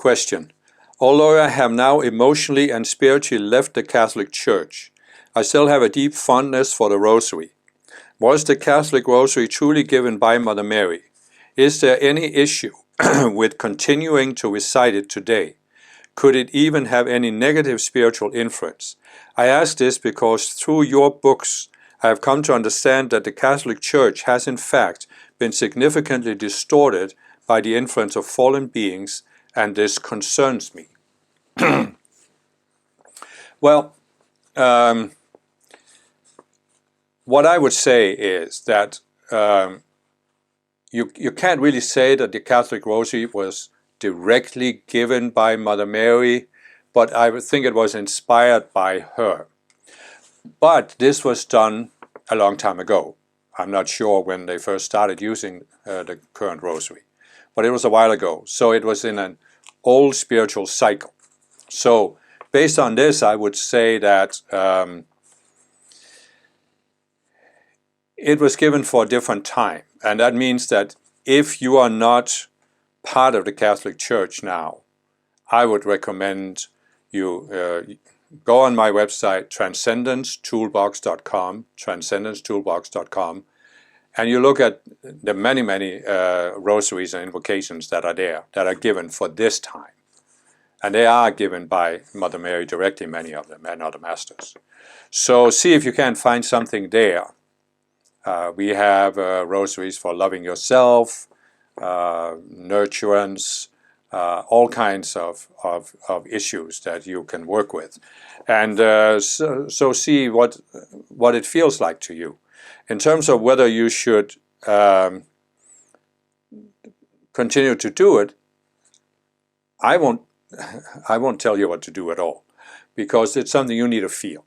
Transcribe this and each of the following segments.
Question. Although I have now emotionally and spiritually left the Catholic Church, I still have a deep fondness for the Rosary. Was the Catholic Rosary truly given by Mother Mary? Is there any issue with continuing to recite it today? Could it even have any negative spiritual influence? I ask this because through your books I have come to understand that the Catholic Church has in fact been significantly distorted by the influence of fallen beings, and this concerns me. Well, what I would say is that you can't really say that the Catholic Rosary was directly given by Mother Mary, but I would think it was inspired by her. But this was done a long time ago. I'm not sure when they first started using the current Rosary, but it was a while ago. So it was in an old spiritual cycle. So based on this, I would say that it was given for a different time. And that means that if you are not part of the Catholic Church now, I would recommend you go on my website, transcendencetoolbox.com, transcendencetoolbox.com, and you look at the many rosaries and invocations that are there, that are given for this time. And they are given by Mother Mary directly, many of them, and other masters. So see if you can find something there. We have rosaries for loving yourself, nurturance, all kinds of issues that you can work with. And so see what it feels like to you. In terms of whether you should continue to do it, I won't tell you what to do at all, because it's something you need to feel.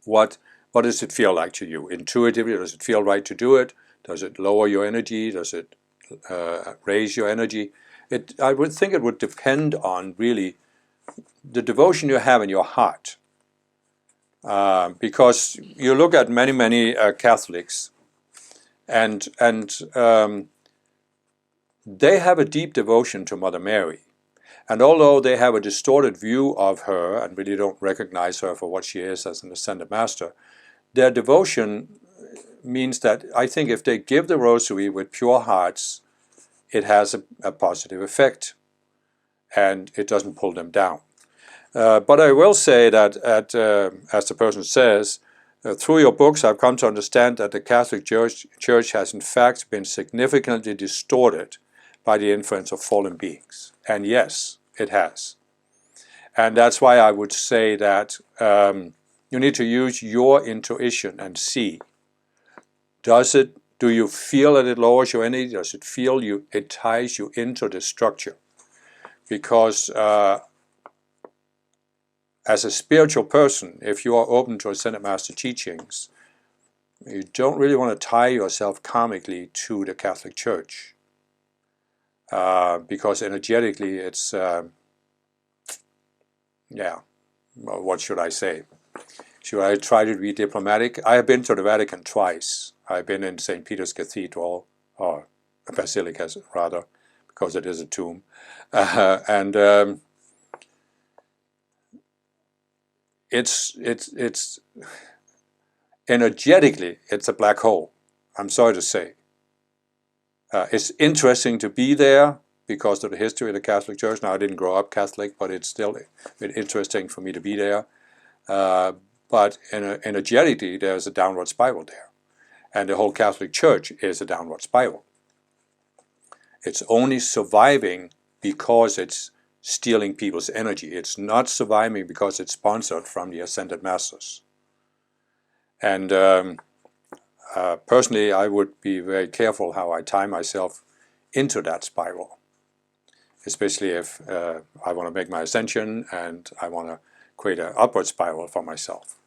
What does it feel like to you? Intuitively, does it feel right to do it? Does it lower your energy? Does it raise your energy? I would think it would depend on really the devotion you have in your heart. Because you look at many Catholics, and they have a deep devotion to Mother Mary. And although they have a distorted view of her and really don't recognize her for what she is as an ascended master, their devotion means that I think if they give the Rosary with pure hearts, it has a positive effect, and it doesn't pull them down. But I will say that, as the person says, through your books I've come to understand that the Catholic Church has in fact been significantly distorted by the influence of fallen beings. And yes, it has. And that's why I would say that you need to use your intuition and see. Do you feel that it lowers your energy? Does it feel it ties you into the structure? Because as a spiritual person, if you are open to Ascended Master teachings, you don't really want to tie yourself karmically to the Catholic Church. Because energetically it's, well, what should I say? Should I try to be diplomatic? I have been to the Vatican twice. I've been in St. Peter's Cathedral, or a basilica rather, because it is a tomb. It's energetically, it's a black hole. I'm sorry to say. It's interesting to be there because of the history of the Catholic Church. Now, I didn't grow up Catholic, but it's still been interesting for me to be there. But energetically, there's a downward spiral there. And the whole Catholic Church is a downward spiral. It's only surviving because it's stealing people's energy. It's not surviving because it's sponsored from the Ascended Masters. And personally, I would be very careful how I tie myself into that spiral, especially if I want to make my ascension and I want to create an upward spiral for myself.